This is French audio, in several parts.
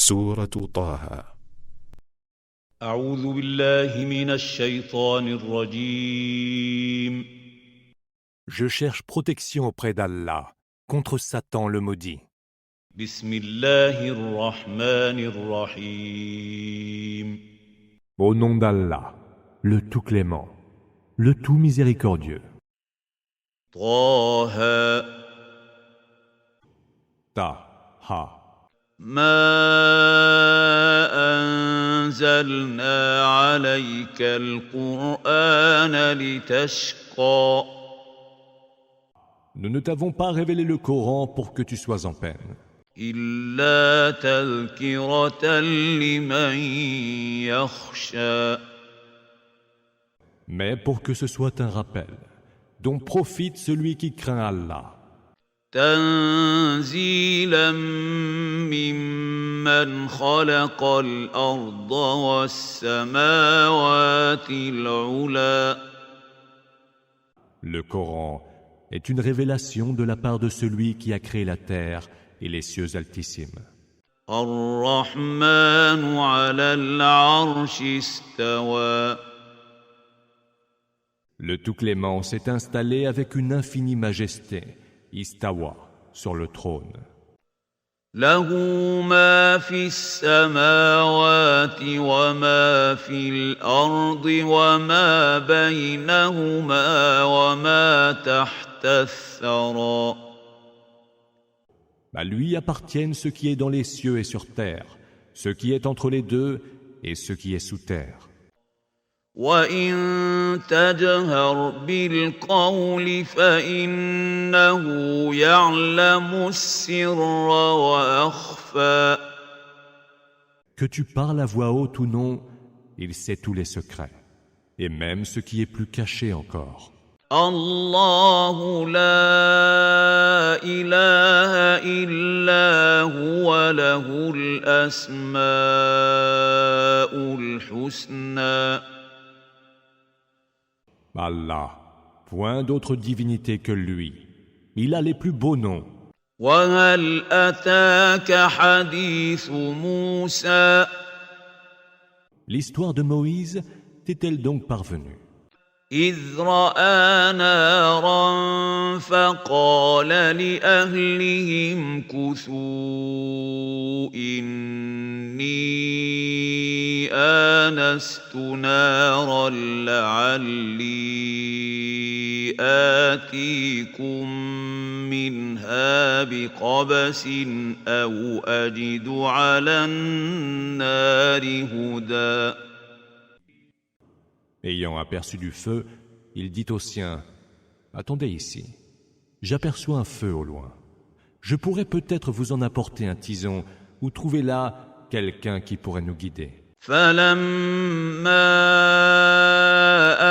سورة طه. أعوذ بالله من الشيطان الرجيم. Je cherche protection auprès d'Allah contre Satan le maudit. بسم الله الرحمن الرحيم. Au nom d'Allah, le tout clément, le tout miséricordieux. طه Ta-ha. ما أنزلنا عليك القرآن لتشقى. Nous ne t'avons pas révélé le Coran pour que tu sois en peine, إلا تذكرة لمن يخشى. mais pour que ce soit un rappel dont profite celui qui craint Allah. تنزيلا ممن خلق الأرض والسماوات العلى. Le Coran est une révélation de la part de celui qui a créé la terre et les cieux altissimes. الرحمن على العرش استوى. Le tout clément s'est installé avec une infinie majesté, Istawa, sur le trône. له ما في السماوات وما في الأرض وما بينهما وما تحت الثرى. À lui appartiennent ce qui est dans les cieux et sur terre, ce qui est entre les deux et ce qui est sous terre. وَإِن تَجْهَرْ بِالْقَوْلِ فَإِنَّهُ يَعْلَمُ السِّرَّ وَأَخْفَى. Que tu parles à voix haute ou non, il sait tous les secrets, et même ce qui est plus caché encore. الله لا إله إلا هو له الأسماء الحسنى. Allah, point d'autre divinité que lui. Il a les plus beaux noms. وهل أتاك حديث موسى. L'histoire de Moïse t'est-elle donc parvenue? إذ رأى نارا فقال لأهلهم كثوا إني آنست نارا لعلي آتيكم منها بقبس أو أجد على النار هدى. Ayant aperçu du feu, il dit aux siens, « Attendez ici, j'aperçois un feu au loin. Je pourrais peut-être vous en apporter un tison ou trouver là quelqu'un qui pourrait nous guider. » فلما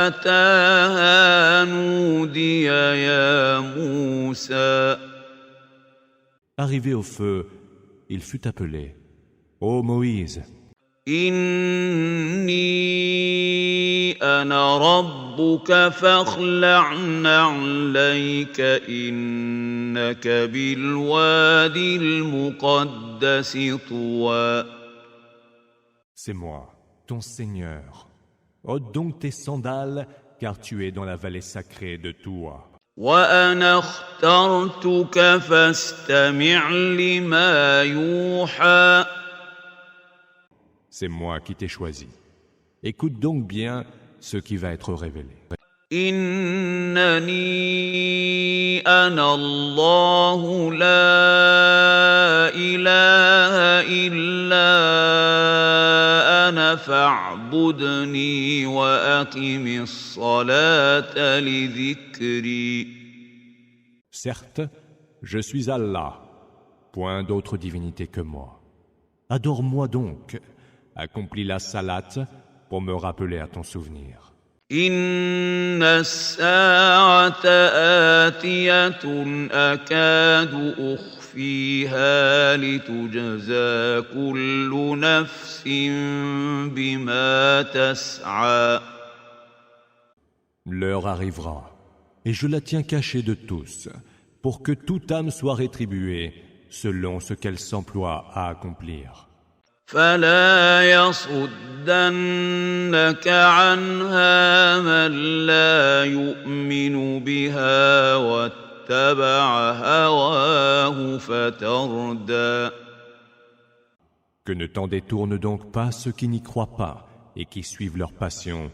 أتاها نودي يا موسى. Arrivé au feu, il fut appelé, « Ô Moïse, إني أنا ربك فاخلع نعليك إنك بالوادي المقدس طوى. c'est moi, ton Seigneur. Ôte donc tes sandales, car tu es dans la vallée sacrée de Toua. وأنا اخترتك فاستمع لما يوحى. C'est moi qui t'ai choisi. Écoute donc bien ce qui va être révélé. إنني أنا الله لا إله إلا أنا فاعبدني وأقم الصلاة لذكري. Certes, je suis Allah, point d'autre divinité que moi. Adore-moi donc, accomplis la salate pour me rappeler à ton souvenir. إن الساعة آتية أكاد أخفيها لتجزى كل نفس بما تسعى. L'heure arrivera, et je la tiens cachée de tous, pour que toute âme soit rétribuée selon ce qu'elle s'emploie à accomplir. فلا يصدنك عنها من لا يؤمن بها واتبع هواه فتردى. Que ne t'en détourne donc pas ceux qui n'y croient pas et qui suivent leur passion,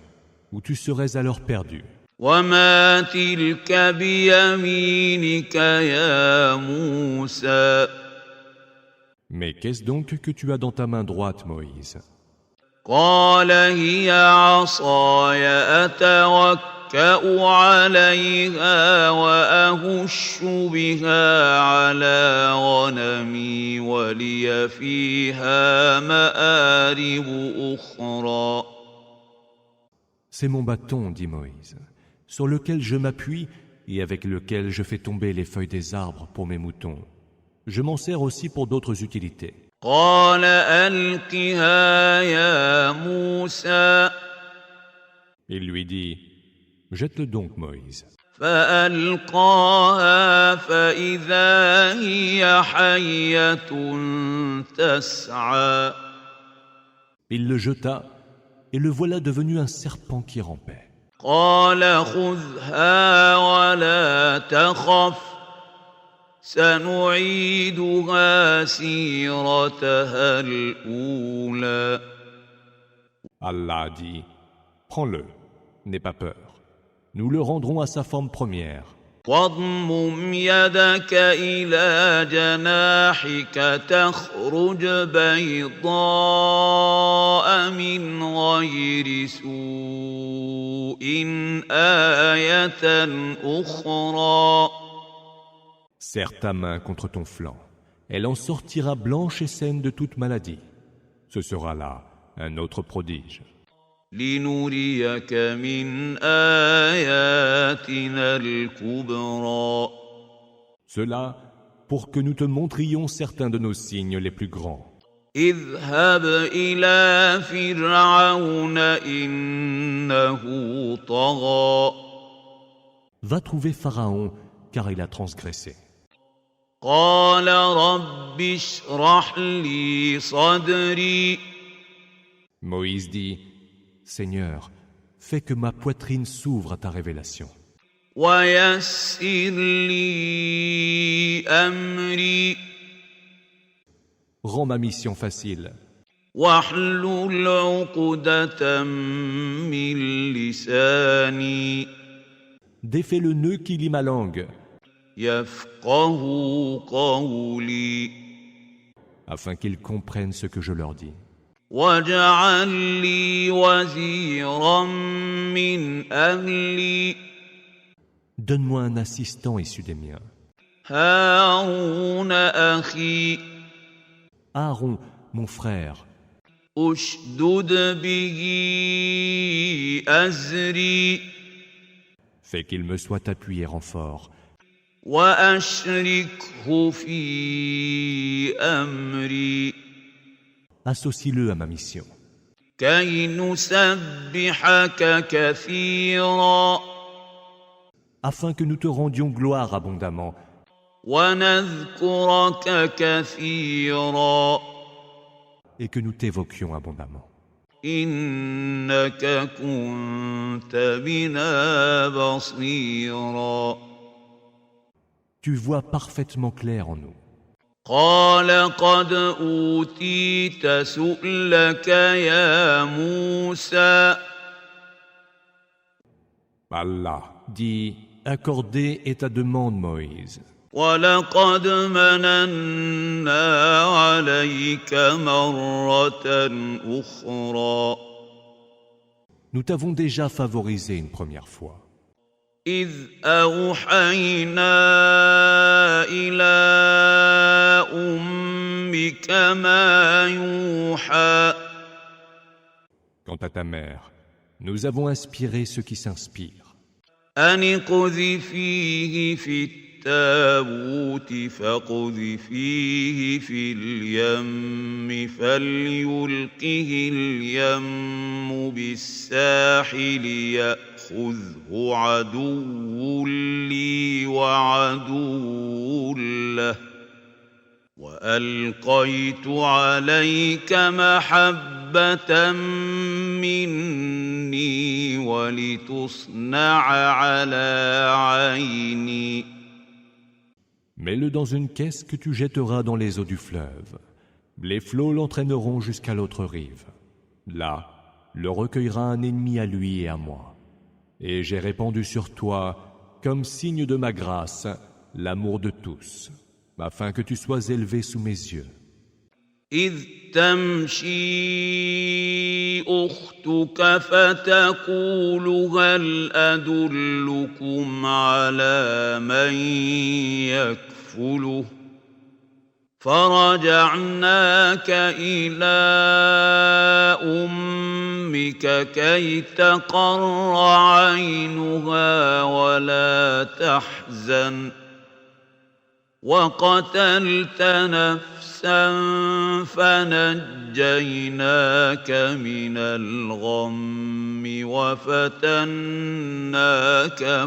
ou tu serais alors perdu. وما تلك بيمينك يا موسى. Mais qu'est-ce donc que tu as dans ta main droite, Moïse? قال هي عصاي أتوكأ عليها وأهش بها على غنمي ولي فيها مآرب أخرى. C'est mon bâton, dit Moïse, sur lequel je m'appuie et avec lequel je fais tomber les feuilles des arbres pour mes moutons. Je m'en sers aussi pour d'autres utilités. قال ألقها يا موسى. Il lui dit, jette-le donc, Moïse. فألقاها فإذا هي حية تسعى. Il le jeta, et le voilà devenu un serpent qui rampait. قال خذها ولا تخف سنعيدها سيرتها الأولى. Allah dit, prends-le, n'aie pas peur. Nous le rendrons à sa forme première. واضمم يدك إلى جناحك تخرج بيضاء من غير سوء آية أخرى. Serre ta main contre ton flanc. Elle en sortira blanche et saine de toute maladie. Ce sera là un autre prodige. لنريك من آياتنا الكبرى. Cela pour que nous te montrions certains de nos signes les plus grands. اذهب إلى فرعون إنه طغى. Va trouver Pharaon, car il a transgressé. قال رب اشرح لي صدري. Moïse dit, Seigneur, fais que ma poitrine s'ouvre à ta révélation. ويسر لي أمري. Rends ma mission facile. واحلل عقدة من لساني. Défais le nœud qui lie ma langue, يفقهوا قولي. afin qu'ils comprennent ce que je leur dis. واجعل لي وزيرا من أهلي. Donne-moi un assistant issu des miens. هارون أخي. Aaron, mon frère, أشدد به أزري. fais qu'il me soit appuyé renfort, وأشركه في أمري. associe-le à ma mission, كي نسبحك كثيرا. afin que nous te rendions gloire abondamment ونذكرك كثيرا. et que nous t'évoquions abondamment. إنك كنت بنا بصيرا. Tu vois parfaitement clair en nous. قال قد أوتيت سؤلك يا موسى. Allah dit, accordez est ta demande, Moïse. ولقد مننا عليك مرة أخرى. Nous t'avons déjà favorisé une première fois. إذ أوحينا إلى أمك ما يوحى. Quant à ta mère, nous avons inspiré ceux qui s'inspirent. أن اقذفيه في التابوت فاقذفيه في اليم فليلقه اليم بالساحل يأخذه عدو لي وعدو له وألقيت عليك محبة مني ولتصنع على عيني. Mets-le dans une caisse que tu jetteras dans les eaux du fleuve. Les flots l'entraîneront jusqu'à l'autre rive. Là, le recueillera un ennemi à lui et à moi. Et j'ai répandu sur toi, comme signe de ma grâce, l'amour de tous, afin que tu sois élevé sous mes yeux. إذ تمشي أختك فتقول هل أدلكم على من يكفله فرجعناك إلى أمك كي تقر عينها ولا تحزن وقتلت نفسا فنجيناك من الغم وفتناك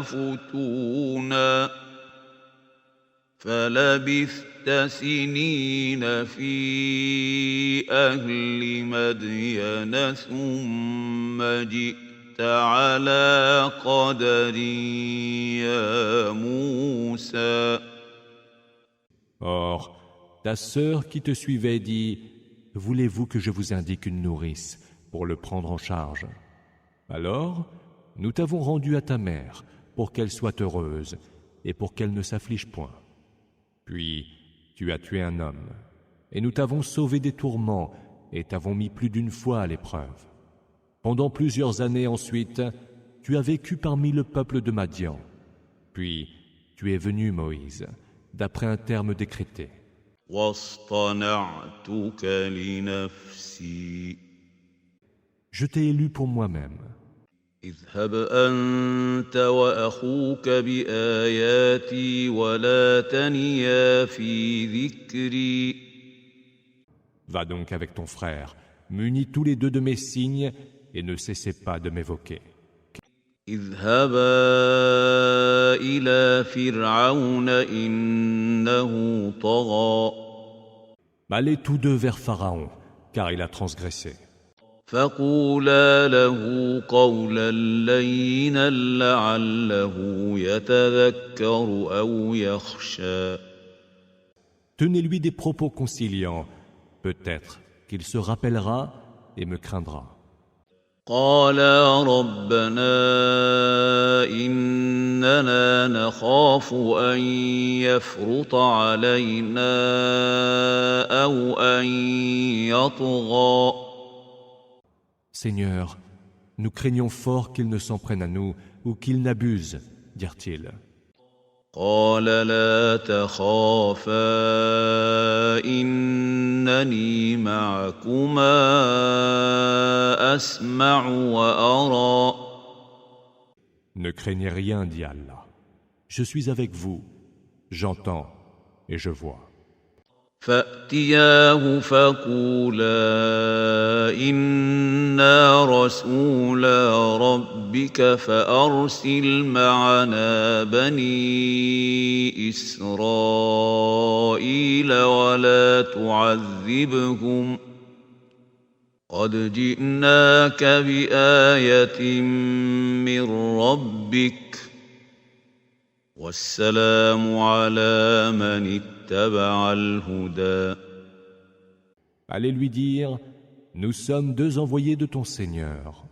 فتونا فلبثت سنين في أهل مدين ثم جئت على قدر يا موسى. Or, ta sœur qui te suivait dit « Voulez-vous que je vous indique une nourrice pour le prendre en charge ?» Alors, nous t'avons rendu à ta mère pour qu'elle soit heureuse et pour qu'elle ne s'afflige point. Puis, tu as tué un homme, et nous t'avons sauvé des tourments et t'avons mis plus d'une fois à l'épreuve. Pendant plusieurs années ensuite, tu as vécu parmi le peuple de Madian. Puis, tu es venu, Moïse, d'après un terme décrété. واصطنعتك لنفسي. Je t'ai élu pour moi-même. اذهب أنت وأخوك بآياتي ولا تنيا في ذكري. Va donc avec ton frère, munis tous les deux de mes signes, et ne cessez pas de m'évoquer. اذهبا إلى فرعون إنه طغى. Allez tous deux vers Pharaon, car il a transgressé. فقولا له قولا لينا لعله يتذكر أو يخشى. Tenez-lui des propos conciliants, peut-être qu'il se rappellera et me craindra. قالا ربنا إننا نخاف أن يفرط علينا أو أن يطغى. Seigneur, nous craignons fort qu'il ne s'en prenne à nous ou qu'il n'abuse, dirent-ils. قال لا تخافا إنني معكما أسمع وأرى. Ne craignez rien, dit Allah. Je suis avec vous, j'entends et je vois. فأتياه فقولا إنا رسولا ربك فأرسل معنا بني إسرائيل ولا تعذبهم قد جئناك بآية من ربك والسلام على من اتبع الهدى. Allez lui dire, nous sommes deux envoyés de ton Seigneur.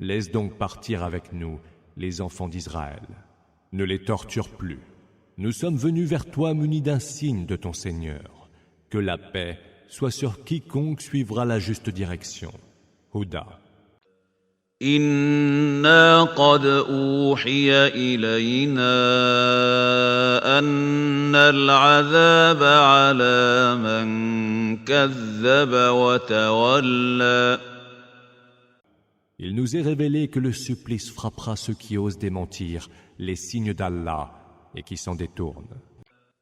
Laisse donc partir avec nous les enfants d'Israël. Ne les torture plus. Nous sommes venus vers toi munis d'un signe de ton Seigneur. Que la paix soit sur quiconque suivra la juste direction. Huda. إنا قد أوحي إلينا أن العذاب على من كذب وتولى. Il nous est révélé que le supplice frappera ceux qui osent démentir les signes d'Allah et qui s'en détournent.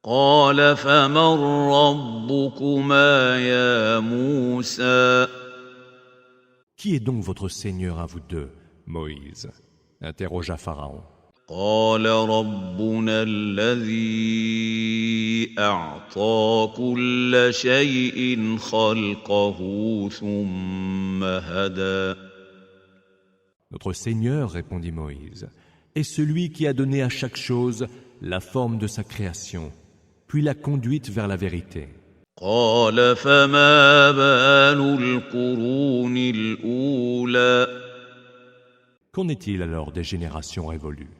قال فمن ربكما يا موسى. Qui est donc votre Seigneur à vous deux, Moïse? Interrogea Pharaon. قال ربنا الذي أعطى كل شيء خلقه ثم هدى. Notre Seigneur, répondit Moïse, est celui qui a donné à chaque chose la forme de sa création, puis l'a conduite vers la vérité. قال فما بال القرون الأولى. Qu'en est-il alors des générations révolues?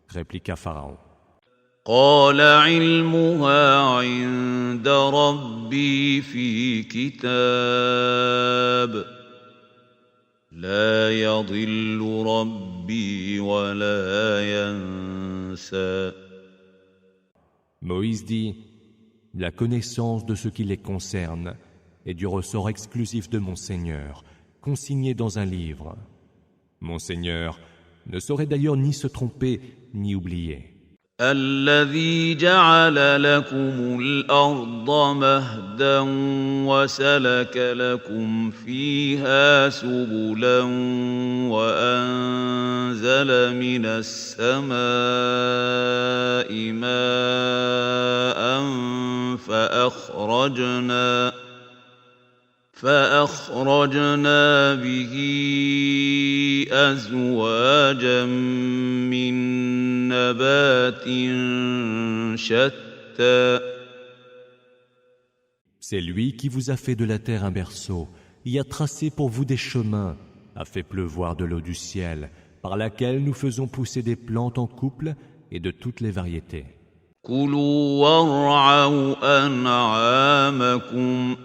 Répliqua Pharaon. قال علمها عند ربي في كتاب لا يضل ربي ولا ينسى. Moïse dit, la connaissance de ce qui les concerne est du ressort exclusif de mon Seigneur, consigné dans un livre. Mon Seigneur ne saurait d'ailleurs ni se tromper ni oublier. الذي جعل لكم الأرض مهدا وسلك لكم فيها سبلا وأنزل من السماء ماء فأخرجنا به أزواجا من نبات شتى. C'est lui qui vous a fait de la terre un berceau, y a tracé pour vous des chemins, a fait pleuvoir de l'eau du ciel, par laquelle nous faisons pousser des plantes en couple et de toutes les variétés. كلوا وارعوا أنعامكم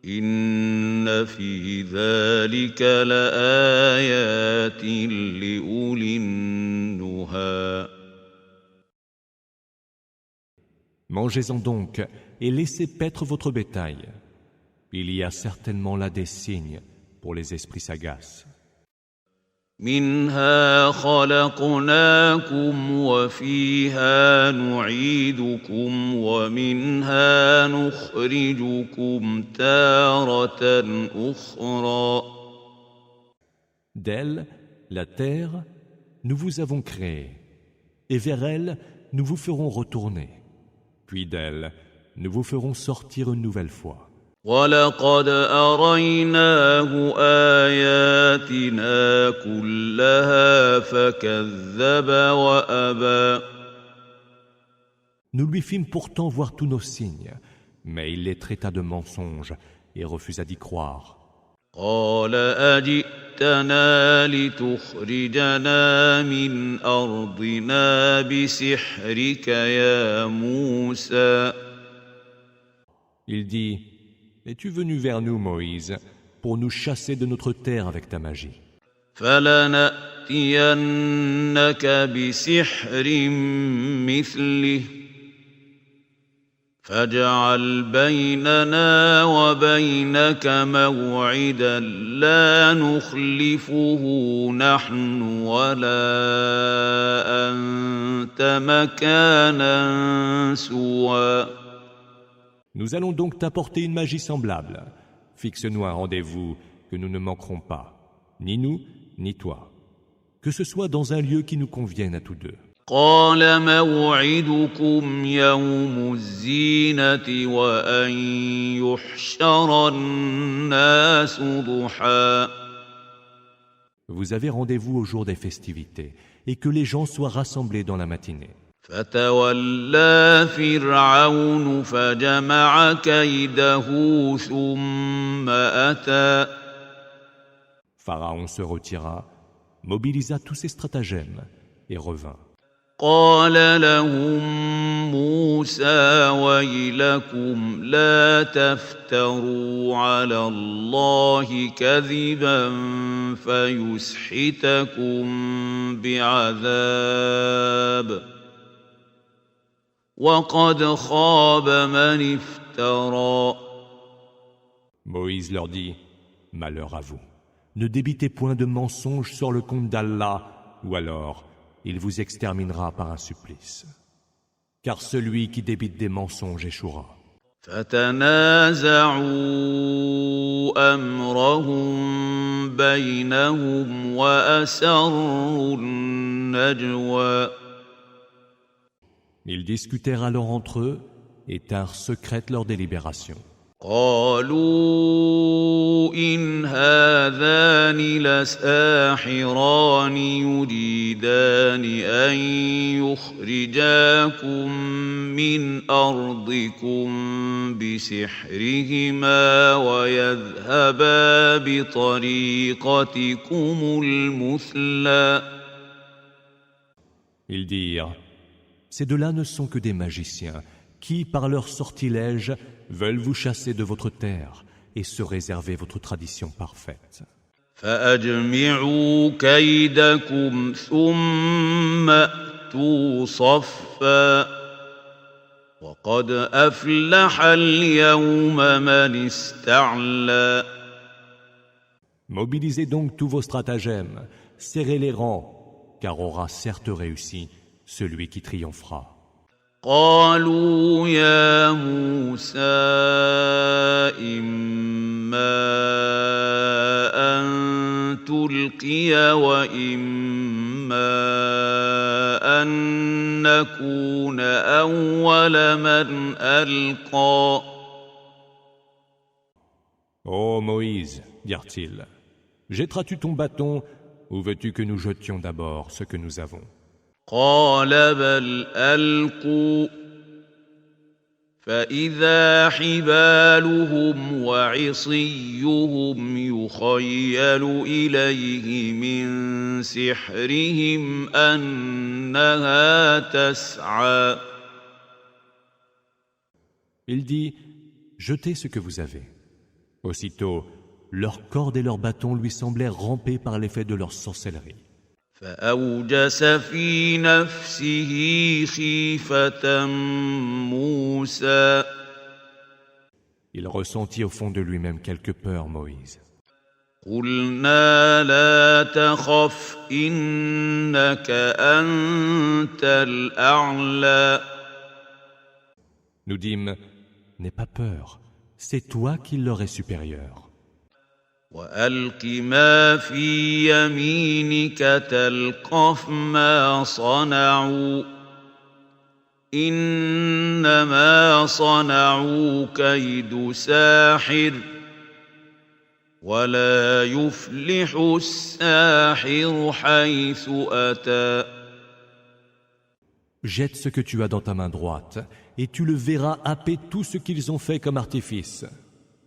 إن في ذلك لآيات لأولي النهى. Mangez-en donc et laissez paître votre bétail. Il y a certainement là des signes pour les esprits sagaces. منها خلقناكم وفيها نعيدكم ومنها نخرجكم تارة أخرى. D'elle, la terre, nous vous avons créé, et vers elle, nous vous ferons retourner. Puis d'elle, nous vous ferons sortir une nouvelle fois. وَلَقَدْ أَرَيْنَاهُ آيَاتِنَا كُلَّهَا فَكَذَّبَ وَأَبَى. Nous lui fîmes pourtant voir tous nos signes, mais il les traita de mensonges et refusa d'y croire. قَالَ أَجِئْتَنَا لِتُخْرِجَنَا مِنْ أَرْضِنَا بِسِحْرِكَ يَا مُوسَى. Il dit, es-tu venu vers nous, Moïse, pour nous chasser de notre terre avec ta magie? فَلَنَأْتِيَنَّكَ بِسِحْرٍ مِثْلِهِ فَاجْعَلْ بَيْنَنَا وَبَيْنَكَ مَوْعِدًا لَا نُخْلِفُهُ نَحْنُ وَلَا أَنْتَ مَكَانًا سُوًى. Nous allons donc t'apporter une magie semblable. Fixe-nous un rendez-vous que nous ne manquerons pas, ni nous, ni toi. Que ce soit dans un lieu qui nous convienne à tous deux. قال موعدكم يوم الزينة وأن يحشر الناس ضحى. Vous avez rendez-vous au jour des festivités et que les gens soient rassemblés dans la matinée. فتولى فرعون فجمع كيده ثم أتى. Pharaon se retira, mobilisa tous ses stratagèmes et revint. قال لهم موسى ويلكم لا تفتروا على الله كذبا فيسحتكم بعذاب وقد خاب من افترى. Moïse leur dit, malheur à vous, ne débitez point de mensonges sur le compte d'Allah, ou alors il vous exterminera par un supplice. Car celui qui débite des mensonges échouera. فتنازعوا أمرهم بينهم وأسروا النجوى. Ils discutèrent alors entre eux et tinrent secrète leur délibération. قالوا إن هذان لساحران يريدان أن يخرجاكم من أرضكم بسحرهما ويذهبا بطريقتكم المثلى. Ils dirent, ces deux-là ne sont que des magiciens qui, par leur sortilège, veulent vous chasser de votre terre et se réserver votre tradition parfaite. فأجمعوا كيدكم ثم أتوا صفا وقد أفلح اليوم من استعلى. Mobilisez donc tous vos stratagèmes, serrez les rangs, car aura certes réussi celui qui triomphera. قالوا يا موسى إما أن تلقي وإما أن نكون أول من ألقى. Ô Moïse, dirent-ils, jetteras-tu ton bâton ou veux-tu que nous jetions d'abord ce que nous avons? قال بل ألقوا فإذا حبالهم وعصيهم يخيل إليه من سحرهم أنها تسعى. Il dit, jetez ce que vous avez. Aussitôt, leurs cordes et leurs bâtons lui semblèrent ramper par l'effet de leur sorcellerie. فأوجس في نفسه خيفة موسى. Il ressentit au fond de lui-même quelque peur, Moïse. قلنا لا تخف إنك أنت الأعلى. Nous dîmes, n'aie pas peur, c'est toi qui leur es supérieur. وألق ما في يمينك تلقف ما صنعوا إنما صنعوا كيد ساحر ولا يفلح الساحر حيث أتى. Jette ce que tu as dans ta main droite, et tu le verras happer tout ce qu'ils ont fait comme artifice.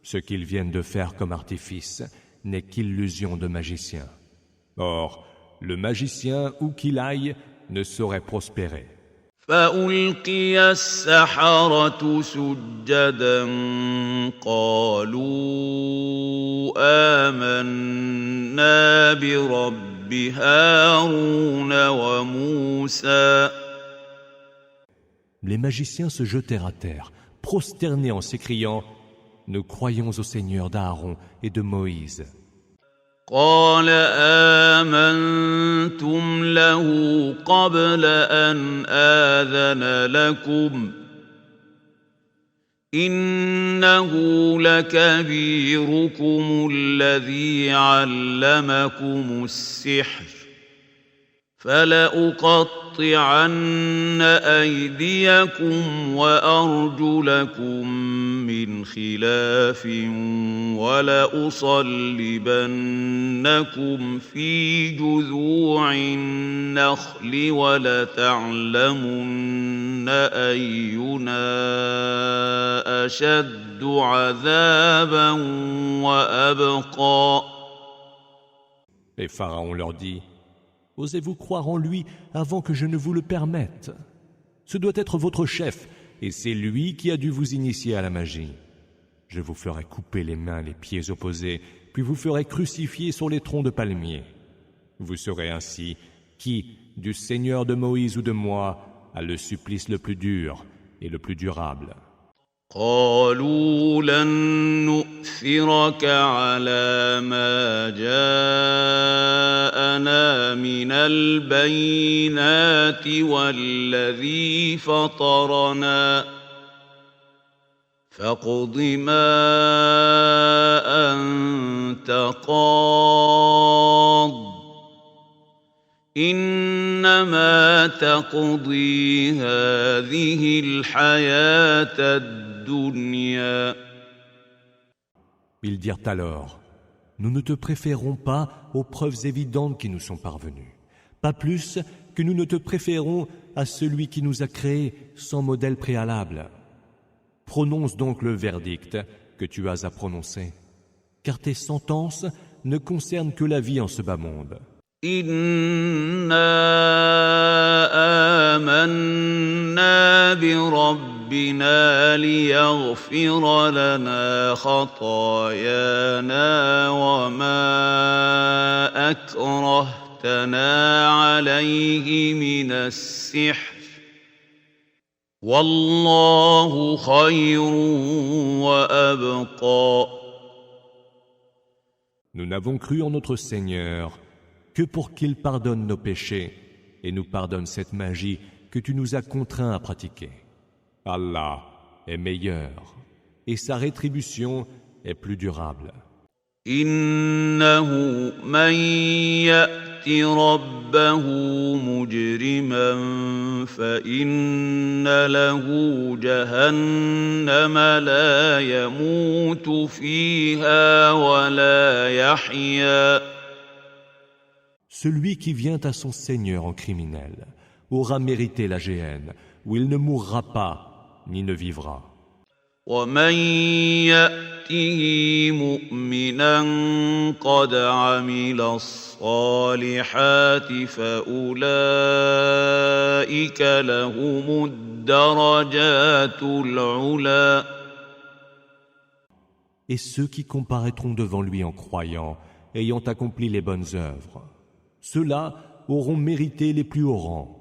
Ce qu'ils viennent de faire comme artifice n'est qu'illusion de magicien. Or, le magicien, où qu'il aille, ne saurait prospérer. فألقي السحرة سجدا قالوا آمنا برب هارون وموسى. Les magiciens se jetèrent à terre, prosternés en s'écriant « Nous croyons au Seigneur d'Aaron et de Moïse. » قال آمنتم له قبل أن آذن لكم إنه لكبيركم الذي علمكم السحر فلأقطعن أيديكم وأرجلكم من خلاف ولأصلبنكم في جذوع النخل ولتعلمن أينا أشد عذابا وأبقى. Et Pharaon leur dit « Osez-vous croire en lui avant que je ne vous le permette? Ce doit être votre chef, et c'est lui qui a dû vous initier à la magie. Je vous ferai couper les mains et les pieds opposés, puis vous ferai crucifier sur les troncs de palmiers. Vous saurez ainsi qui, du Seigneur de Moïse ou de moi, a le supplice le plus dur et le plus durable. » قالوا لن نؤثرك على ما جاءنا من البينات والذي فطرنا فاقض ما أنت قاض إنما تقضي هذه الحياة الدنيا. Ils dirent alors, nous ne te préférons pas aux preuves évidentes qui nous sont parvenues, pas plus que nous ne te préférons à celui qui nous a créés sans modèle préalable. Prononce donc le verdict que tu as à prononcer, car tes sentences ne concernent que la vie en ce bas monde. إنا آمنا بربنا ليغفر لنا خطايانا وما أكرهتنا عليه من السحر والله خير وأبقى. Nous n'avons cru en notre Seigneur que pour qu'il pardonne nos péchés et nous pardonne cette magie que tu nous as contraints à pratiquer. Allah est meilleur et sa rétribution est plus durable. إنه من يأت ربه مجرما فإن له جهنم لا يموت فيها ولا يحيا. Celui qui vient à son Seigneur en criminel aura mérité la géhenne, où il ne mourra pas ni ne vivra. ومن يأته مؤمنا قد عمل الصالحات فأولئك لهم الدرجات العلى. Et ceux qui comparaîtront devant lui en croyant, ayant accompli les bonnes œuvres, ceux-là auront mérité les plus hauts rangs.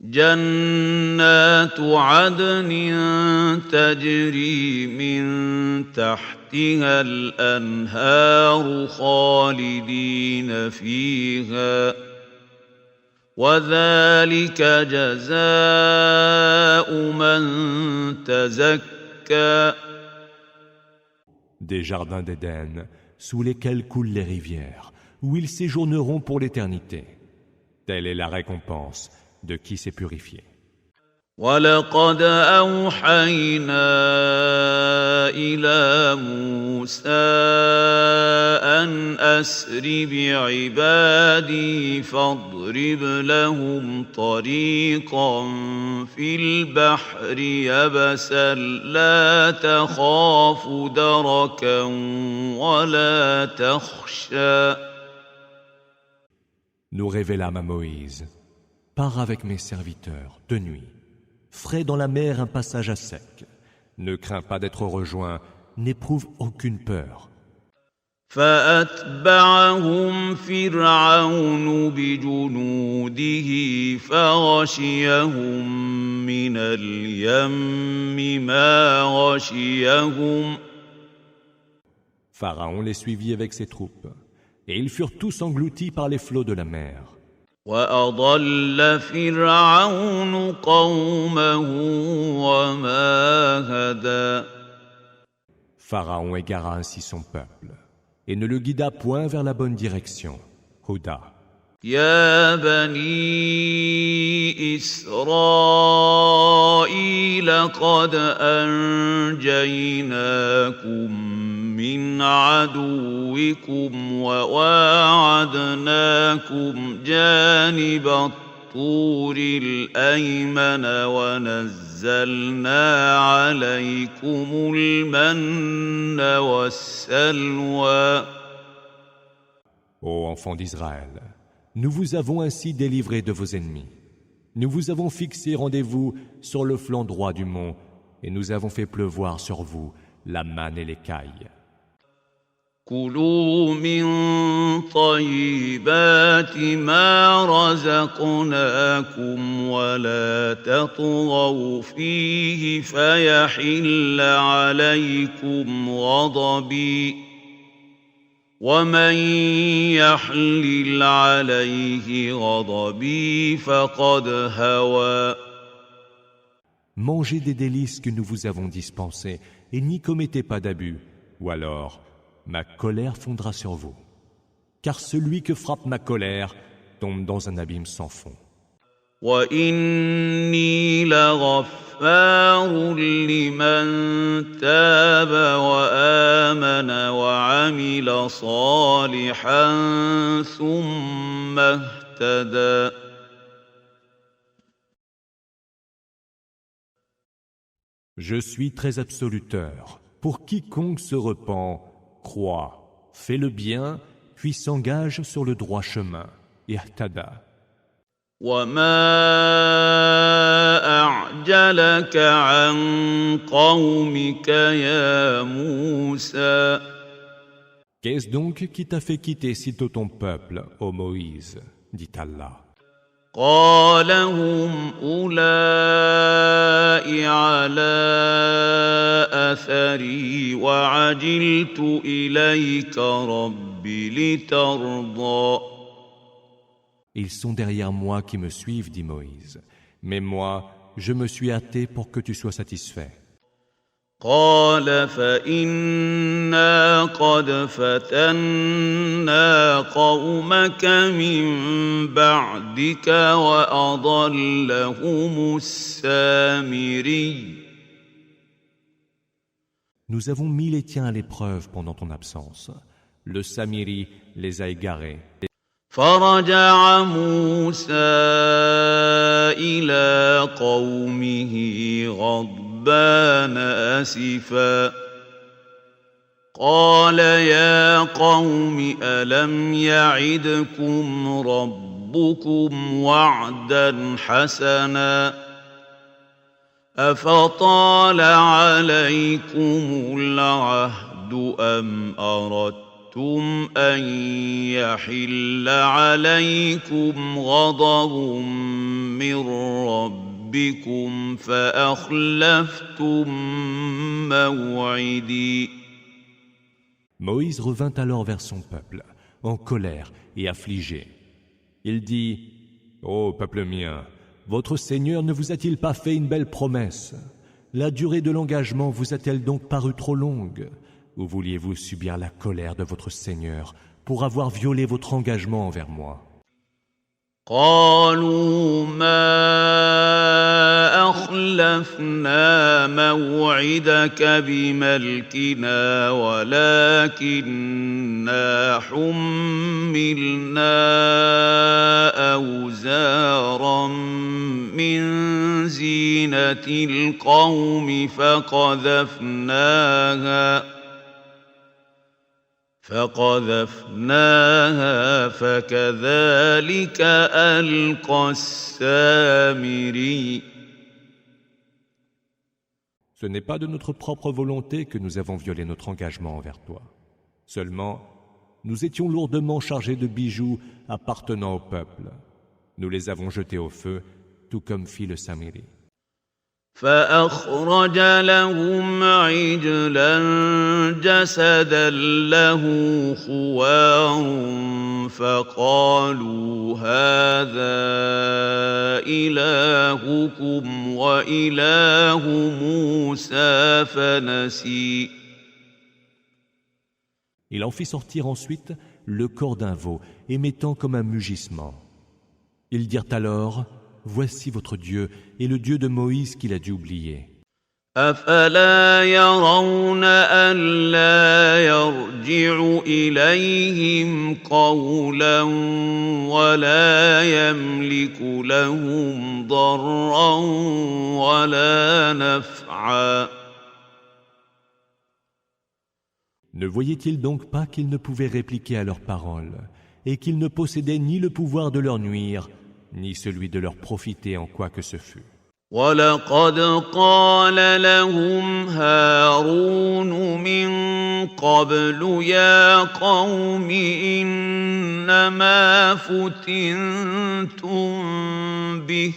جنات عدن تجري من تحتها الأنهار خالدين فيها وذلك جزاء من تزكى. Des jardins d'Éden, sous lesquels coulent les rivières, où ils séjourneront pour l'éternité. Telle est la récompense de qui s'est purifié. وَلَقَدْ أَوْحَيْنَا إِلَى مُوسَىٰ أَنْ أَسْرِ بِعِبَادِي فَاضْرِبْ لَهُمْ طَرِيقًا فِي الْبَحْرِ يَبَسًا لَا تَخَافُ دَرَكًا وَلَا تَخْشَىٰ. Nous révélâmes à Moïse: pars avec mes serviteurs de nuit, ferai dans la mer un passage à sec. Ne crains pas d'être rejoint, n'éprouve aucune peur. فأتبعهم فرعون بجنوده فغشيهم من اليم ما غشيهم. Pharaon les suivit avec ses troupes, et ils furent tous engloutis par les flots de la mer. وأضل فرعون قومه وما هدى. Pharaon égara ainsi son peuple, et ne le guida point vers la bonne direction. Huda. يا بني إسرائيل قد أنجيناكم من عدوكم وواعدناكم جانب الطور الأيمن ونزلنا عليكم المن والسلوى. Ô enfants d'Israël, nous vous avons ainsi délivrés de vos ennemis. Nous vous avons fixé rendez-vous sur le flanc droit du mont et nous avons fait pleuvoir sur vous la manne et l'écaille. كلوا من طيبات ما رزقناكم ولا تطغوا فيه فيحل عليكم غضبي ومن يحلل عليه غضبي فقد هوى. Mangez des délices que nous vous avons dispensés et n'y commettez pas d'abus, ou alors ma colère fondra sur vous. Car celui que frappe ma colère tombe dans un abîme sans fond. وإني لغفار لمن تاب وآمن وعمل صالحا ثم اهتدى Je suis très absoluteur. Pour quiconque se repent, croit, fait le bien, puis s'engage sur le droit chemin. Ihtada. وما أعجلك عن قومك يا موسى Qu'est-ce donc qui t'a fait quitter sitôt ton peuple, ô Moïse, dit Allah. قال هم أولئك على أثري وعجلت إليك رب لترضى Ils sont derrière moi qui me suivent, dit Moïse. Mais moi, je me suis hâté pour que tu sois satisfait. قال فإنا قد فتنا قومك من بعدك وأضلهم السامري Nous avons mis les tiens à l'épreuve pendant ton absence. Le Samiri les a égarés. فرجع موسى إلى قومه غضبان أسفا قال يا قوم ألم يعدكم ربكم وعدا حسنا أفطال عليكم العهد أم أردتم أن يحل عليكم غضب من ربكم فأخلفتم موعدي Moïse revint alors vers son peuple, en colère et affligé. Il dit, « Ô peuple mien, votre Seigneur ne vous a-t-il pas fait une belle promesse? La durée de l'engagement vous a-t-elle donc paru trop longue? Ou vouliez-vous subir la colère de votre Seigneur pour avoir violé votre engagement envers moi ?» قالوا ما أخلفنا موعدك بملكنا ولكننا حملنا أوزارا من زينة القوم فقذفناها فكذلك ألقى السامري Ce n'est pas de notre propre volonté que nous avons violé notre engagement envers toi. Seulement, nous étions lourdement chargés de bijoux appartenant au peuple. Nous les avons jetés au feu, tout comme fit le Samiri. فأخرج لهم عجلا جسدا له خوار فقالوا هذا إلهكم وإله موسى فنسي Il en fit sortir ensuite le corps d'un veau, émettant comme un mugissement. Ils dirent alors, voici votre Dieu et le Dieu de Moïse qu'il a dû oublier. أفلا يرون ألا يرجع إليهم قولا ولا يملك لهم ضرا ولا نفعا Ne voyaient-ils donc pas qu'ils ne pouvaient répliquer à leurs paroles et qu'ils ne possédaient ni le pouvoir de leur nuire, ni celui de leur profiter en quoi que ce fût. وَلَقَدْ قَالَ لَهُمْ هَارُونُ مِنْ قَبْلُ يَا قَوْمِ إِنَّمَا فُتِنْتُمْ بِهِ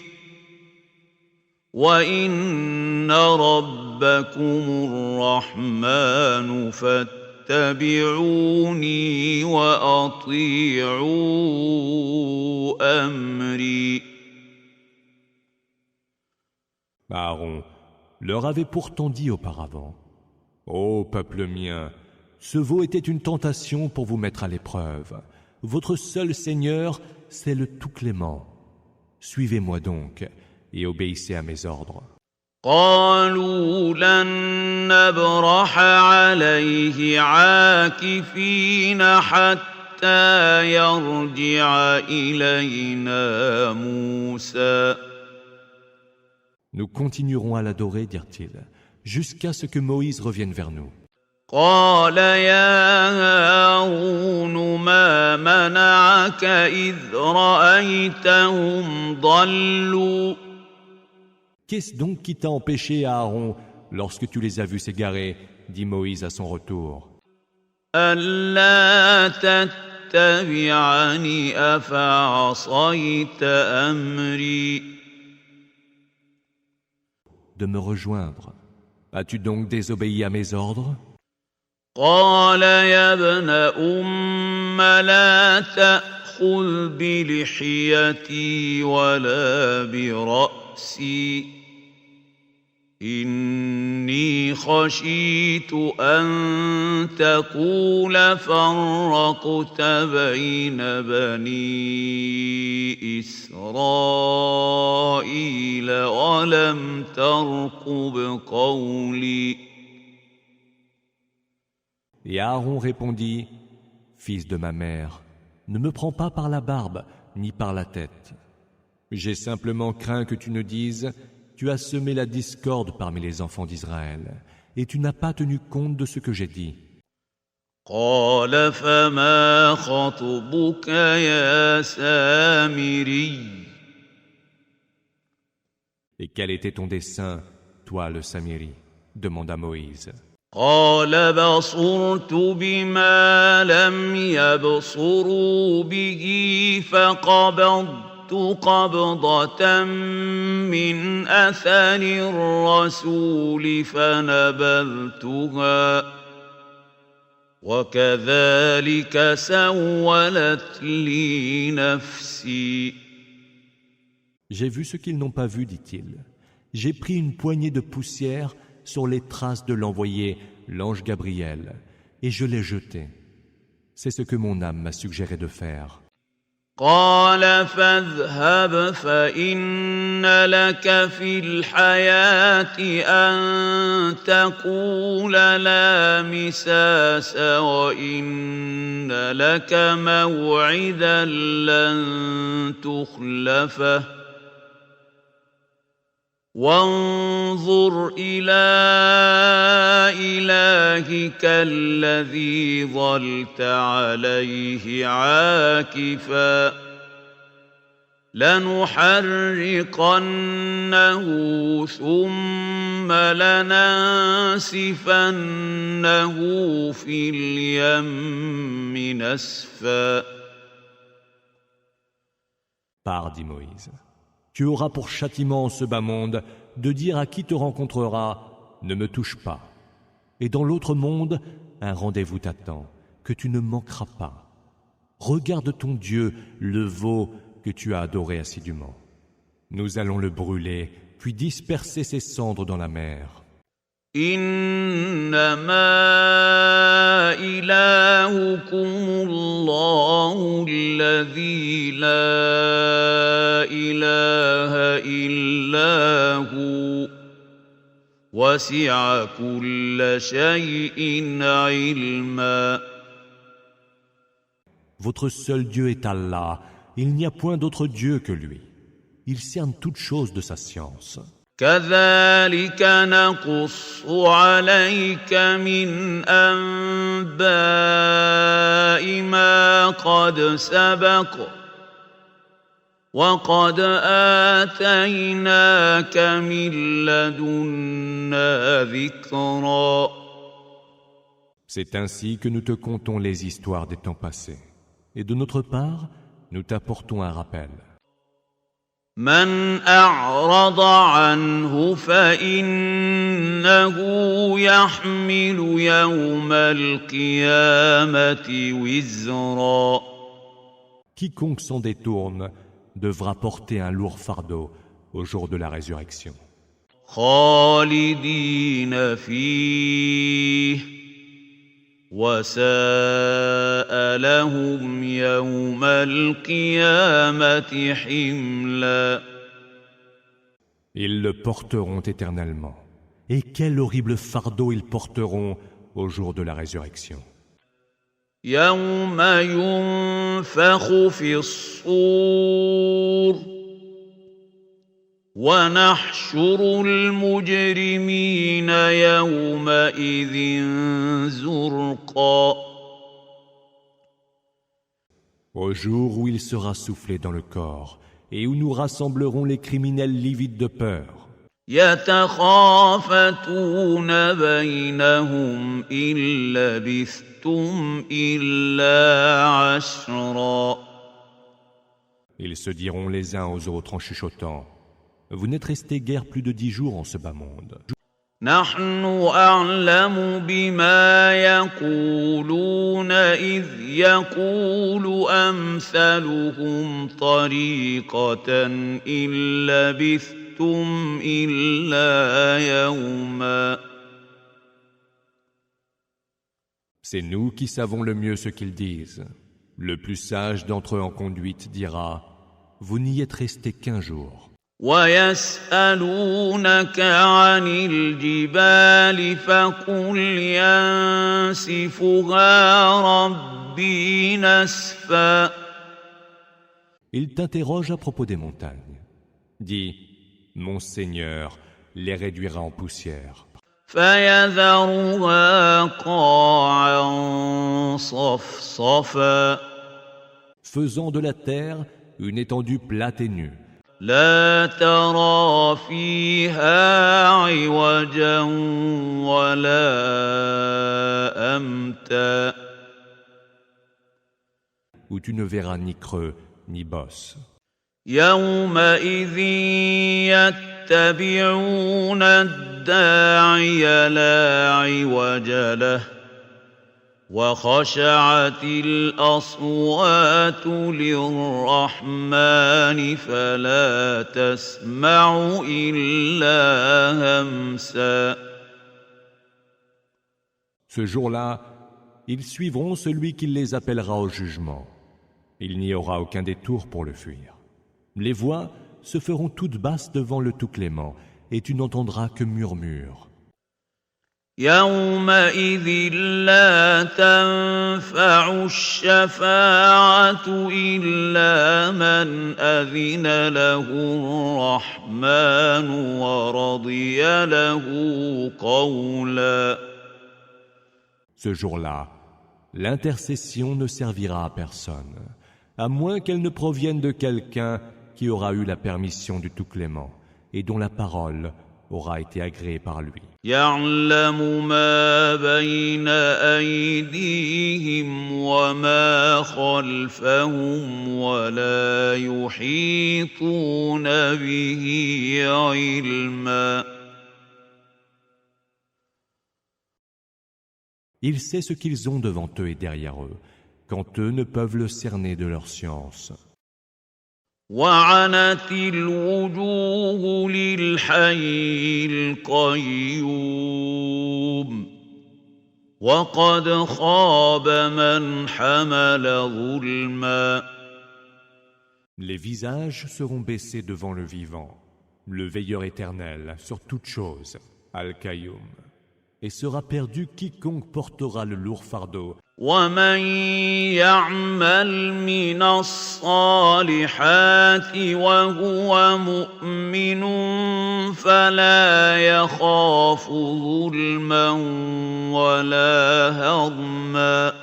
وَإِنَّ رَبَّكُمُ الرَّحْمَنُ فَاتَّبِعُونِي وَأَطِيعُوا أَمْرِي Aaron leur avait pourtant dit auparavant, « Ô peuple mien, ce veau était une tentation pour vous mettre à l'épreuve. Votre seul Seigneur, c'est le Tout-Clément. Suivez-moi donc et obéissez à mes ordres. قالوا لن نبرح عليه عاكفين حتى يرجع إلينا موسى. Nous continuerons à l'adorer, dirent-ils, jusqu'à ce que Moïse revienne vers nous. قال يا هارون ما منعك إذ رأيتهم ضلوا. Qu'est-ce donc qui t'a empêché, Aaron, lorsque tu les as vus s'égarer, dit Moïse à son retour. ألا تتبعني أفعصيت أمري. De me rejoindre. As-tu donc désobéi à mes ordres? قال يا ابن أم لا تأخذ بلحيتي ولا برأسي إني خشيت أن تقول فرقت بين بني إسرائيل ولم ترقب قولي. Et Aaron répondit, « Fils de ma mère, ne me prends pas par la barbe, ni par la tête. J'ai simplement craint que tu ne dises, tu as semé la discorde parmi les enfants d'Israël, et tu n'as pas tenu compte de ce que j'ai dit. » قال فما خطبك يا سامري. Et quel était ton dessein, toi le Samiri? Demanda Moïse. قال بصرت بما لم يبصروا به فقبضت قبضة من أثر الرسول فنبذتها وكذلك سولت لي نفسي. J'ai vu ce qu'ils n'ont pas vu, dit-il. J'ai pris une poignée de poussière sur les traces de l'envoyé, l'ange Gabriel, et je l'ai jeté. C'est ce que mon âme m'a suggéré de faire. قال فاذهب فإن لك في الحياة أن تقول لا مساس وإن لك موعدا لن تخلفه وانظر إلى إلهك الذي ظلت عليه عاكفا لنحرقنه ثم لننسفنه في اليم نسفا. Pars, dit Moïse. Tu auras pour châtiment en ce bas monde de dire à qui te rencontrera, ne me touche pas. Et dans l'autre monde, un rendez-vous t'attend, que tu ne manqueras pas. Regarde ton Dieu, le veau que tu as adoré assidûment. Nous allons le brûler, puis disperser ses cendres dans la mer. إنما إلهكم الله الذي لا إله إلا هو وسع كل شيء علما. Votre seul Dieu est Allah, il n'y a point d'autre Dieu que lui. Il cerne toutes choses de sa science. كذلك نقص عليك من أنباء ما قد سبق وقد آتيناك من لدنا ذكرا. C'est ainsi que nous te contons les histoires des temps passés. Et de notre part, nous t'apportons un rappel. من أعرض عنه فإنه يحمل يوم القيامة وزرا. Quiconque s'en détourne devra porter un lourd fardeau au jour de la résurrection. خالدين فيه وساء لهم يوم القيامة حملا. Ils le porteront éternellement. Et quel horrible fardeau ils porteront au jour de la résurrection. يوم ينفخ في الصور ونحشر المجرمين يومئذ زرقا. Au jour où il sera soufflé dans le corps et où nous rassemblerons les criminels livides de peur. يتخافتون بينهم إن لبثتم إلا عشرا. Ils se diront les uns aux autres en chuchotant: Vous n'êtes restés guère plus de 10 jours en ce bas monde. نحن أعلم بما يقولون إذ يقول أمثلهم طريقة إن لبثتم إلا يوما. C'est nous qui savons le mieux ce qu'ils disent. Le plus sage d'entre eux en conduite dira: Vous n'y êtes restés qu'1 jour. ويسألونك عن الجبال فقل ينسفها ربي نسفا. Ils t'interrogent à propos des montagnes. Dis: Mon Seigneur les réduira en poussière. فيذرها قاعا صفصفا. Faisant de la terre une étendue plate et nue. لا ترى فيها عوجا ولا أمتا. Où tu ne verras ni creux ni bosse. يومئذ يتبعون الداعي لا عوج له وخشعت الأصوات للرحمن فلا تسمع إلا همسا. Ce jour-là, ils suivront celui qui les appellera au jugement. Il n'y aura aucun détour pour le fuir. Les voix se feront toutes basses devant le Tout-Clément, et tu n'entendras que murmures. يومئذ لا تنفع الشفاعة إلا من أذن له الرحمن ورضي له قولا. Ce jour-là, l'intercession ne servira à personne, à moins qu'elle ne provienne de quelqu'un qui aura eu la permission du Tout-Clément et dont la parole aura été agréée par lui. يعلم ما بين أيديهم وما خلفهم ولا يحيطون به علما. Il sait ce qu'ils ont devant eux et derrière eux, quand eux ne peuvent le cerner de leur science. وعنت الوجوه للحي القيوم وقد خاب من حمل ظلما. Les visages seront baissés devant le vivant, le veilleur éternel sur toute chose, Al-Qayyum, et sera perdu quiconque portera le lourd fardeau. ومن يعمل من الصالحات وهو مؤمن فلا يخاف ظلما ولا هضما.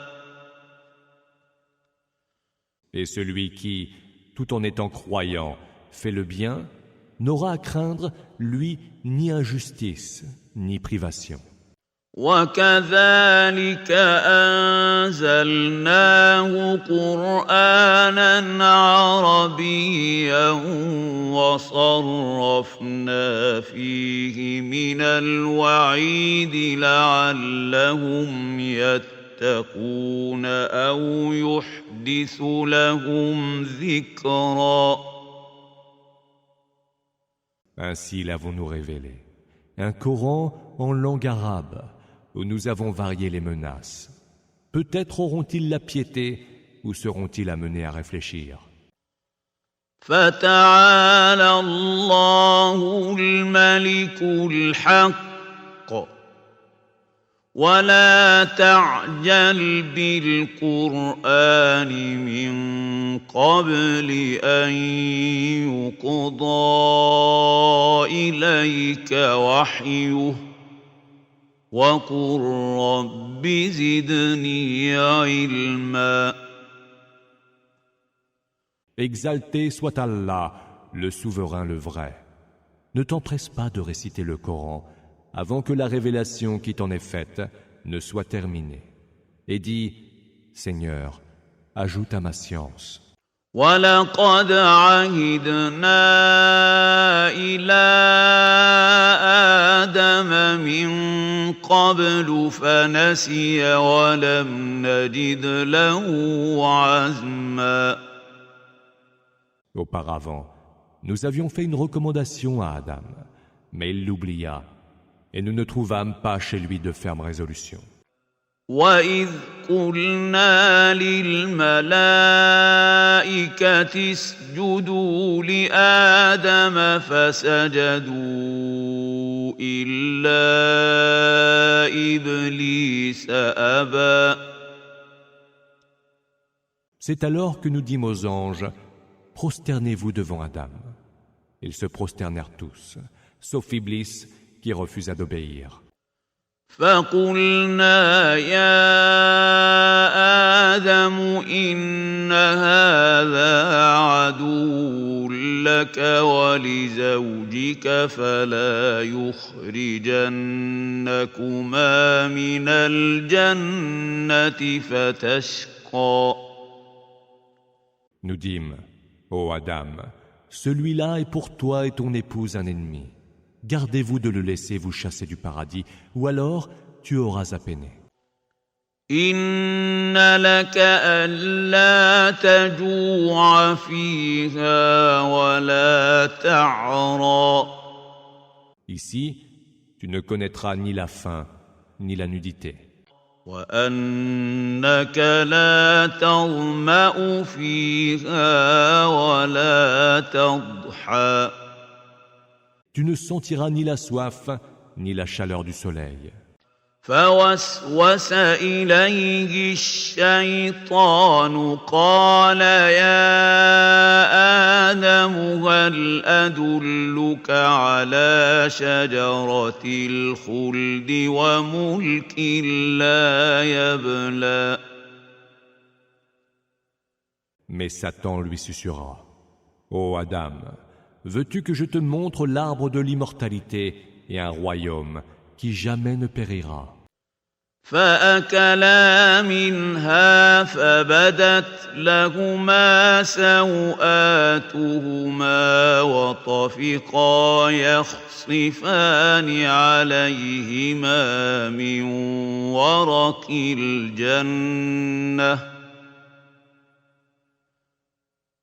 Et celui qui, tout en étant croyant, fait le bien, n'aura à craindre, lui, ni injustice, ni privation. وكذلك أنزلناه قرآنا عربيا وصرفنا فيه من الوعيد لعلهم يتقون أو يحدث لهم ذكرا. Ainsi l'avons-nous révélé. Un Coran en langue arabe, où nous avons varié les menaces, Peut-être auront-ils la piété ou seront-ils amenés à réfléchir. فتعالى الله الملك الحق ولا تعجل بالقرآن من قبل أن يقضى إليك وحيه وقل رب زدني علما. Exalté soit Allah, le souverain, le vrai. Ne t'empresse pas de réciter le Coran avant que la révélation qui t'en est faite ne soit terminée. Et dis, Seigneur, ajoute à ma science. وَلَقَدْ عَهِدْنَا إِلَىٰ آدَمَ مِن قَبْلُ فَنَسِيَ وَلَمْ نَجِدْ لَهُ عَزْمًا. Auparavant, nous avions fait une recommandation à Adam, mais il l'oublia, et nous ne trouvâmes pas chez lui de ferme résolution. وَإِذْ قُلْنَا لِلْمَلَائِكَةِ اسْجُدُوا لِآدَمَ فَسَجَدُوا إِلَّا إِبْلِيسَ أَبَى. C'est alors que nous dîmes aux anges, prosternez-vous devant Adam. Ils se prosternèrent tous, sauf Iblis qui refusa d'obéir. فَقُلْنَا يَا آدَمُ إِنَّ هَذَا عَدُوٌّ لَكَ وَلِزَوْجِكَ فَلَا يُخْرِجَنَّكُمَا مِنَ الْجَنَّةِ فَتَشْقَىٰ. Nous dîmes, ô Adam, celui-là est pour toi et ton épouse un ennemi. Gardez-vous de le laisser vous chasser du paradis, ou alors tu auras à peiner. إِنَّ لَكَ أَلَّا تَجُوعَ فِيهَا وَلَا تَعْرَىٰ. Ici, tu ne connaîtras ni la faim, ni la nudité. وَأَنَّكَ لَا تَظْمَأُ فِيهَا وَلَا تَضْحَىٰ. Tu ne sentiras ni la soif, ni la chaleur du soleil. فوسوس إليه الشيطان قال يا آدم هل أدلك على شجرة الخلد وملك لا يبلى. Mais Satan lui susurra, ô Adam, veux-tu que je te montre l'arbre de l'immortalité et un royaume qui jamais ne périra? فأكلا منها فبدت لهما سوآتهما وطفقا يخصفان عليهما من ورق الجنة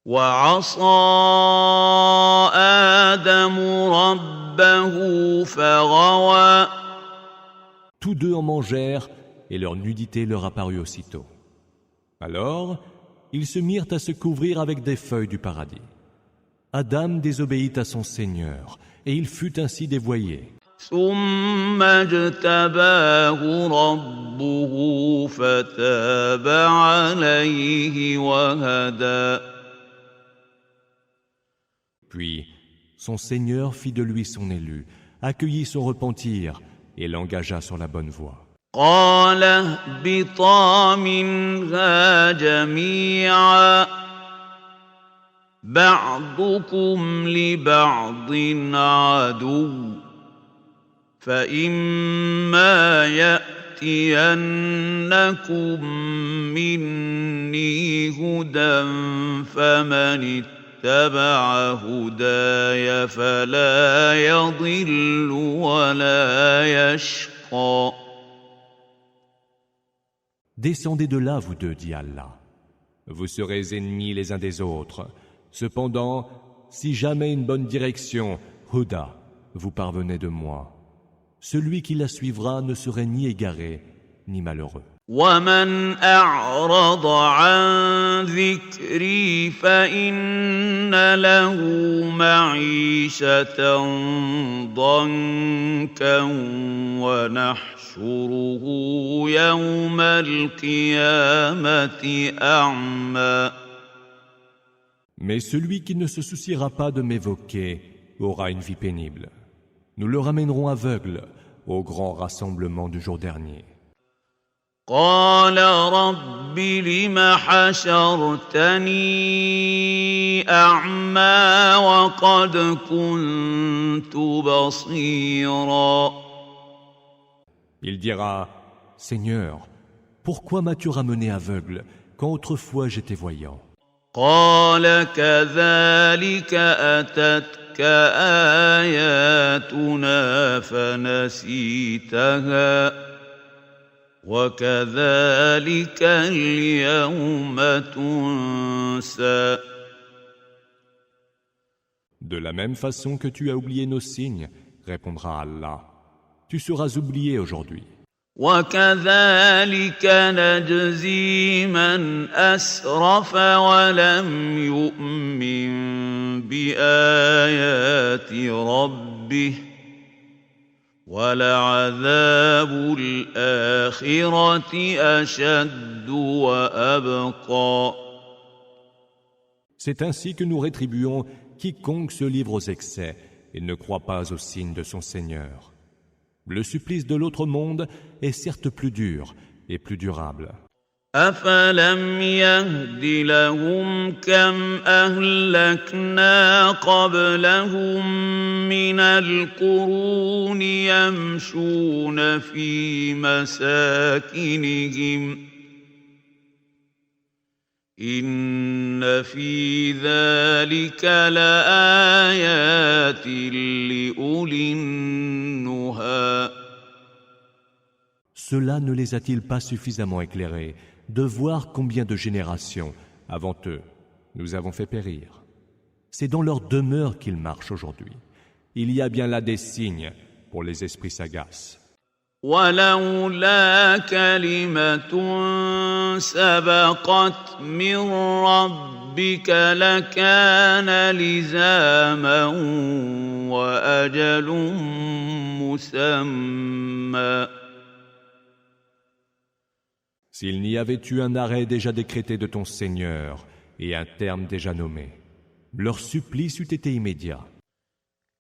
وعصى آدم ربه فغوى. Tous deux en mangèrent, et leur nudité leur apparut aussitôt. Alors, ils se mirent à se couvrir avec des feuilles du paradis. Adam désobéit à son Seigneur, et il fut ainsi dévoyé. ثم اجتباه ربه فتاب عليه وهدى. Puis, son Seigneur fit de lui son élu, accueillit son repentir, et l'engagea sur la bonne voie. قال اهبطا منها جميعا بعضكم لبعض عدو فإما يأتينكم مني هدى فمن اتبع هداي فلا يضل ولا يشقى. Descendez de là, vous deux, dit Allah. Vous serez ennemis les uns des autres. Cependant, si jamais une bonne direction, Huda, vous parvenez de moi, celui qui la suivra ne serait ni égaré, ni malheureux. ومن أعرض عن ذكري فإن له معيشة ضنكا ونحشره يوم القيامة أعمى. Mais celui qui ne se souciera pas de m'évoquer aura une vie pénible. Nous le ramènerons aveugle au grand rassemblement du jour dernier. قال رب لم حشرتني أعمى وقد كنت بصيرا. Il dira, Seigneur, pourquoi m'as-tu ramené aveugle quand autrefois j'étais voyant? قال كذلك أتتك آياتنا فنسيتها وكذلك اليوم تنسى. De la même façon que tu as oublié nos signes, répondra Allah, tu seras oublié aujourd'hui. وكذلك نجزي من أسرف ولم يؤمن بآيات ربه ولعذاب الآخرة أشد وأبقى. C'est ainsi que nous rétribuons quiconque se livre aux excès et ne croit pas aux signes de son Seigneur. Le supplice de l'autre monde est certes plus dur et plus durable. أفلم يهد لهم كم أهلكنا قبلهم من القرون يمشون في مساكنهم إن في ذلك لآيات لأولي النهى. Cela ne les a-t-il pas suffisamment éclairés de voir combien de générations, avant eux, nous avons fait périr? C'est dans leur demeure qu'ils marchent aujourd'hui. Il y a bien là des signes pour les esprits sagaces. ولولا كلمة سبقت من ربك لكان لزاما وأجل مسمى. S'il n'y avait eu un arrêt déjà décrété de ton Seigneur et un terme déjà nommé, leur supplice eût été immédiat.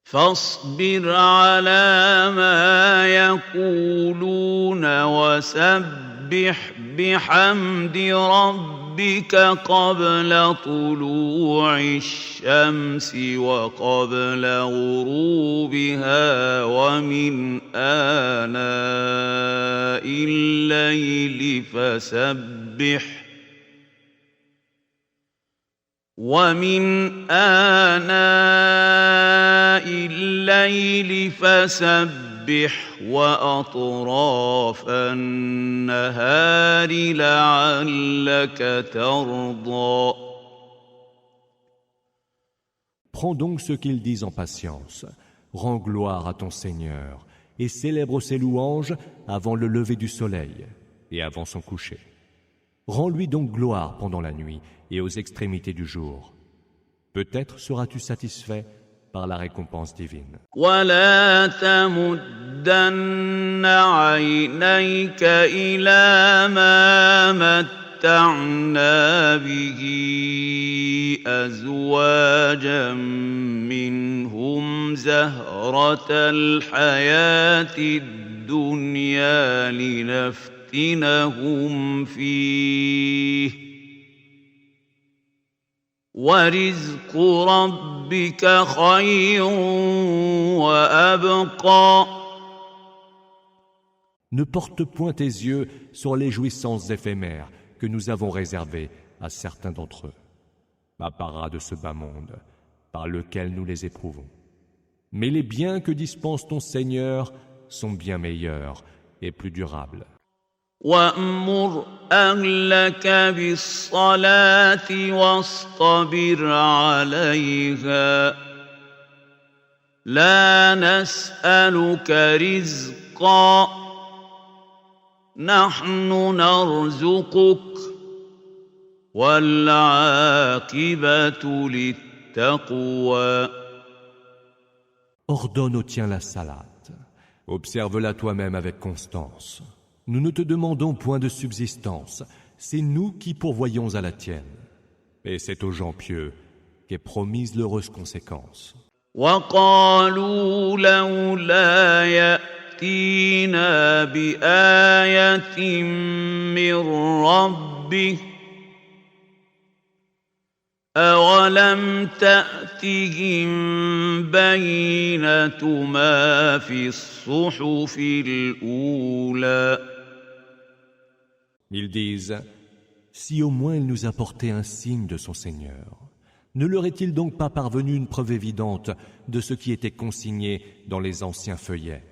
فاصبر على ما يقولون وسبح بحمد ربك قبل طلوع الشمس وقبل غروبها ومن آناء الليل فسبح ومن آناء الليل فسبح وأطراف النهار لعلك ترضى. Prends donc ce qu'ils disent en patience, rends gloire à ton Seigneur et célèbre ses louanges avant le lever du soleil et avant son coucher. Rends-lui donc gloire pendant la nuit et aux extrémités du jour. Peut-être seras-tu satisfait par la récompense divine. ولا تمدن عينيك إلى ما متعنا به أزواجا منهم زهرة الحياة الدنيا لنفتنهم فيه ورزق ربك خير وأبقى. Ne porte point tes yeux sur les jouissances éphémères que nous avons réservées à certains d'entre eux, apparat de ce bas monde, par lequel nous les éprouvons. Mais les biens que dispense ton Seigneur sont bien meilleurs et plus durables. وأمر أهلك بالصلاة واصطبر عليها لا نسألك رزقا نحن نرزقك والعاقبة للتقوى. Ordonne au tien la salate. Observe-la toi-même avec constance. Nous ne te demandons point de subsistance, c'est nous qui pourvoyons à la tienne. Et c'est aux gens pieux qu'est promise l'heureuse conséquence. وقالوا لولا يأتينا بآية من ربه أولم تأتهم بينة ما في الصحف الأولى. Ils disent, si au moins il nous apportait un signe de son Seigneur, ne leur est-il donc pas parvenu une preuve évidente de ce qui était consigné dans les anciens feuillets?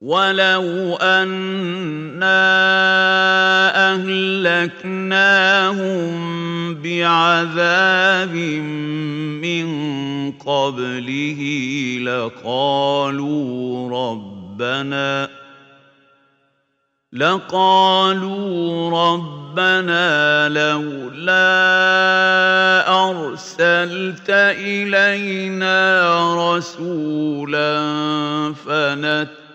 ولو أنا أهلكناهم بعذاب من قبله لقالوا ربنا لولا أرسلت إلينا رسولا فنتبع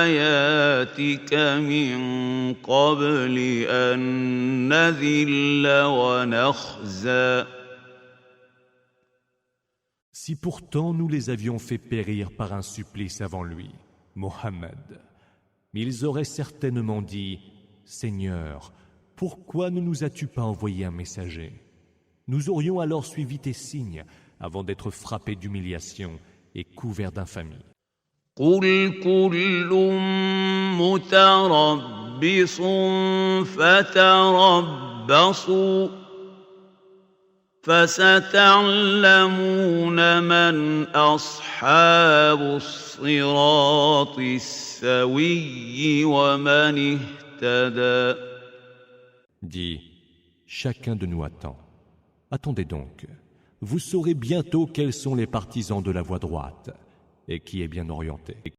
آياتك من قبل أن نذل ونخزى. Si pourtant nous les avions fait périr par un supplice avant lui, Mohammed, ils auraient certainement dit, Seigneur, pourquoi ne nous as-tu pas envoyé un messager? Nous aurions alors suivi tes signes avant d'être frappés d'humiliation et couverts d'infamie. قل كل متربص فتربصوا فستعلمون من أصحاب الصراط السوي ومن اهتدى. Dis, chacun de nous attend. Attendez donc, vous saurez bientôt quels sont les partisans de la voie droite et qui est bien orienté.